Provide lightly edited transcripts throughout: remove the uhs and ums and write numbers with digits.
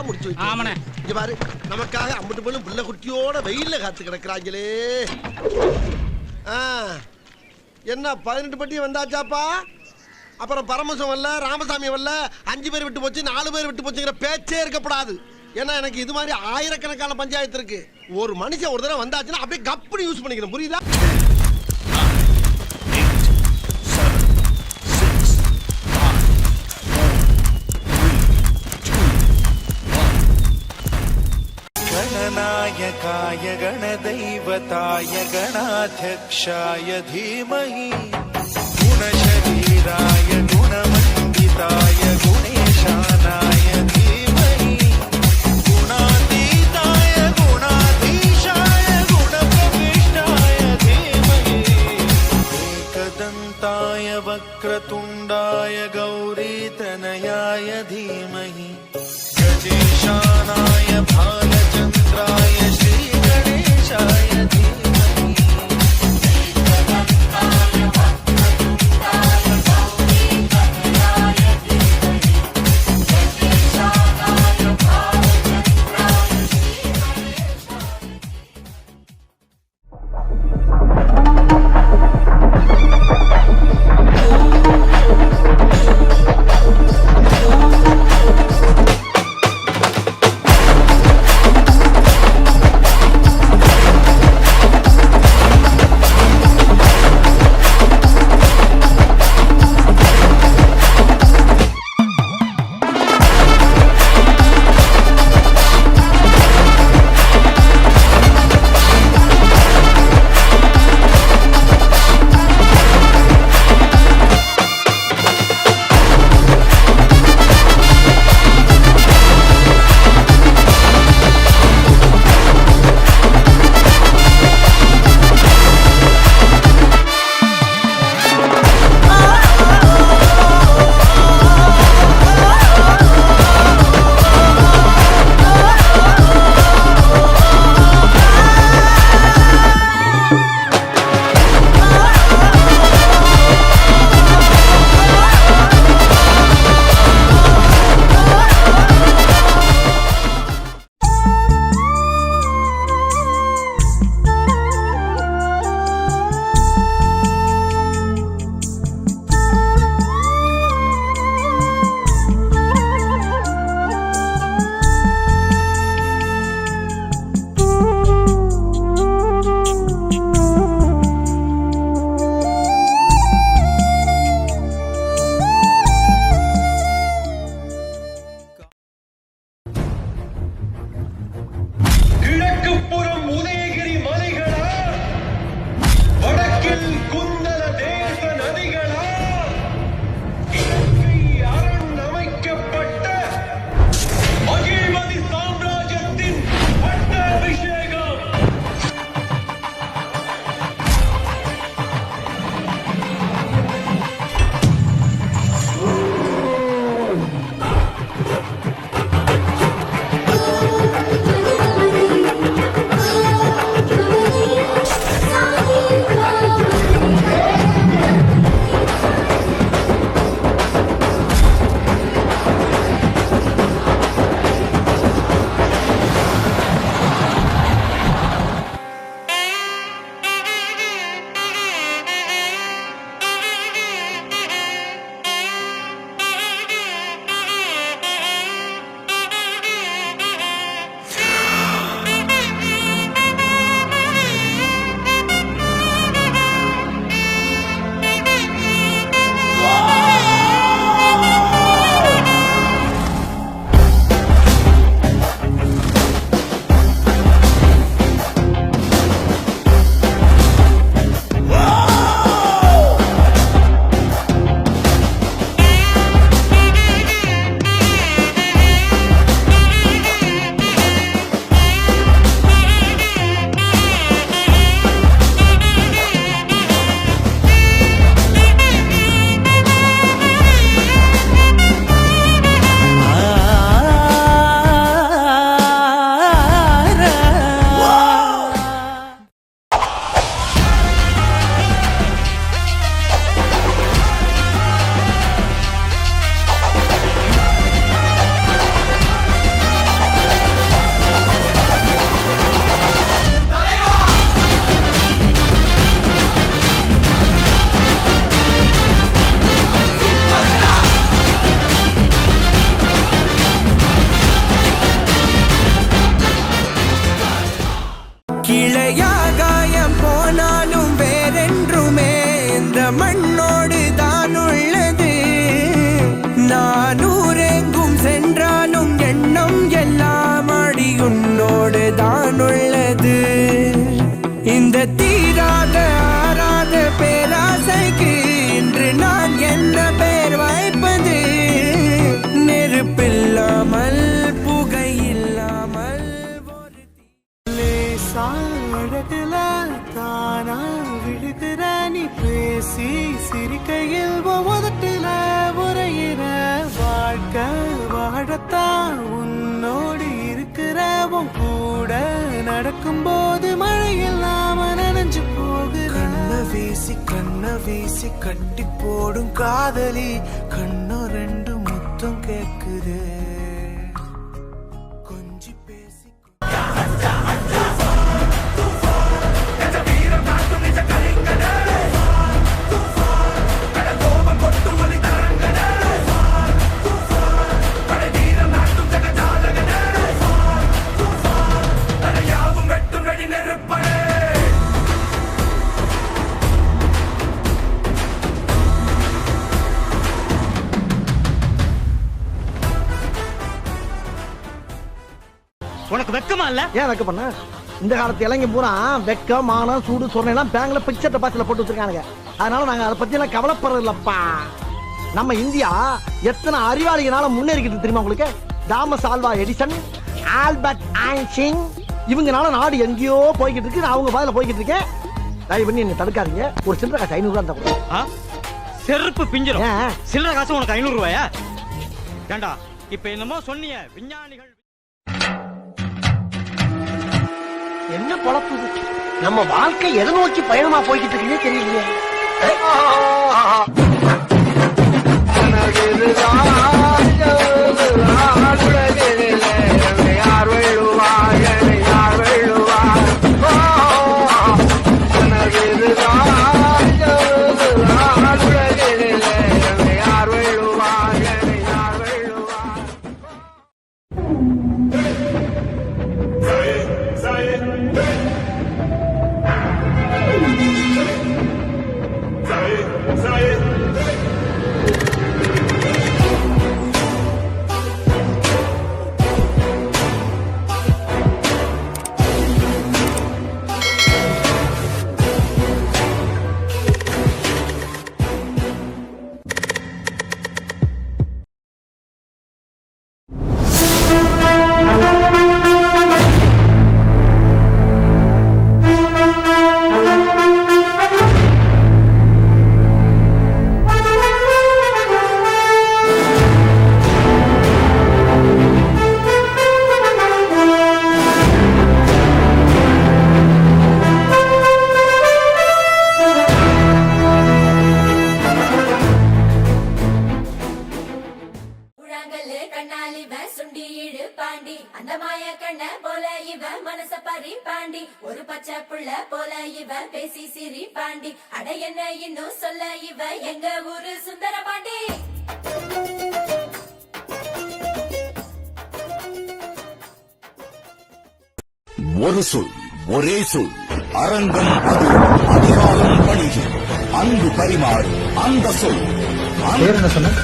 முடிச்சு வைக்க. இங்க பாரு, நமக்காக அம்பட்டு பொண்ணு புள்ள குட்டியோட வெயில்ல காத்து கிடக்குறாங்களே. என்ன 18 பட்டி வந்தாச்சாப்பா? அப்புறம் பரமசம் வரல, ராமசாமி வரல, 5 பேர் விட்டு போச்சு, 4 பேர் விட்டு போச்சுங்கிற பேச்சே இருக்கப்படாது. ஏன்னா எனக்கு இது மாதிரி ஆயிரக்கணக்கான பஞ்சாயத்து இருக்கு. ஒரு மனுஷன் ஒரு தடவை வந்தாச்சுன்னா அப்படியே கப்புனு யூஸ் பண்ணிக்கணும், புரியுதா? गणनायकाय गणदैवताय गणाध्यक्षाय धीमहि गुणशरीराय गुणमण्डिताय गुणेशानाय धीमहि गुणातीताय गुणाधीशाय गुणप्रविष्टाय धीमहि एकदन्ताय वक्रतुण्डाय गौरीतनयाय धीमहि गजेशानाय भालचन्द्राय श्रीगणेशाय धीमहि தீராத ஆராத பேராசைக்கு இன்று நான் என்ன பேர் வைப்பது? நெருப்பில்லாமல் புகை இல்லாமல் அழகுல தானா விழுகிற நீ பேசி சிரிக்கையில் ஒவ்வொருத்தில உரையிற வாழ்க்கை வாழத்தான் உன்னோடு இருக்கிற உன் கூட நடக்கும்போது மழை இல்லாம நனைஞ்சு போகுற கண்ண வீசி கட்டி போடும் காதலி கண்ணோ ரெண்டு முத்தம் கேக்குது கொஞ்சி பேசி உனக்கு வெக்கமா இல்ல? ஏன் வெக்க பண்ண? இந்த காலத்து இளைஞ பூரா வெக்கம் மானம் சூடு சொன்னெல்லாம் பேங்க்ல பிக்சர் டெபாசிட்ல போட்டு வச்சிருக்கானுங்க. அதனால நாங்க அதை பத்தி எல்லாம் கவலைப்படுறது இல்லப்பா. நம்ம இந்தியா எத்தனை அறிவாளிகளால முன்னேறிக்கிட்டு தெரியுமா உங்களுக்கு? Thomas Alva Edison, Albert Einstein இவங்கனால நாடு எங்கேயோ போய்கிட்டு இருக்கு. நான் அவங்க பாதையில போய்கிட்டு இருக்கேன். தயவு பண்ணி என்ன தடுக்காதீங்க. ஒரு சில்லறை காசு 500 ரூபா இருந்தா கூட. செருப்பு பிஞ்சிரும். ஏன்? சில்லறை காசு உனக்கு 500 ரூபாயா? ஏண்டா இப்ப என்னமோ சொன்னீங்க விஞ்ஞானிகள். என்ன பொழப்புது? நம்ம வாழ்க்கை எதை நோக்கி பயணமா போய்கிட்டு இருக்குன்னே தெரியலையே. ஒரு பச்சை புள்ள போல இவ பேசி சிரி பாண்டி அட என்ன இன்னும் சொல்ல இவ எங்க ஊரு சுந்தர பாண்டி. ஒரு சொல் ஒரே சொல் அரங்கம் அது அதிகாரம் பணிகள் அன்பு பரிமாறு அந்த சொல். என்ன சொன்ன?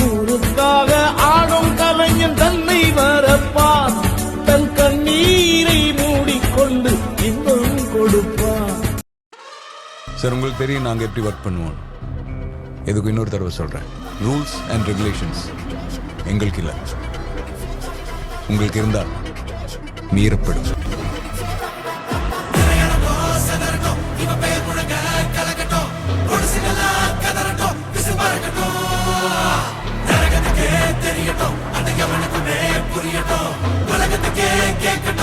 ஊருக்காக ஆடும் கலைஞன் தன்னை வரப்பான் தன் கண்ணீரை மூடிக்கொண்டு இன்னும் கொடுப்பான். சார் உங்களுக்கு தெரியும் நாங்கள் எப்படி ஒர்க் பண்ணுவோம். எதுக்கு இன்னொரு தடவை சொல்கிறேன், ரூல்ஸ் அண்ட் ரெகுலேஷன்ஸ் எங்களுக்கு இல்லை, உங்களுக்கு இருந்தால் மீறப்படும். தெரியட்டும், அந்த எவனுக்குமே புரியட்டும், உலகத்துக்கே கேட்கட்டும்.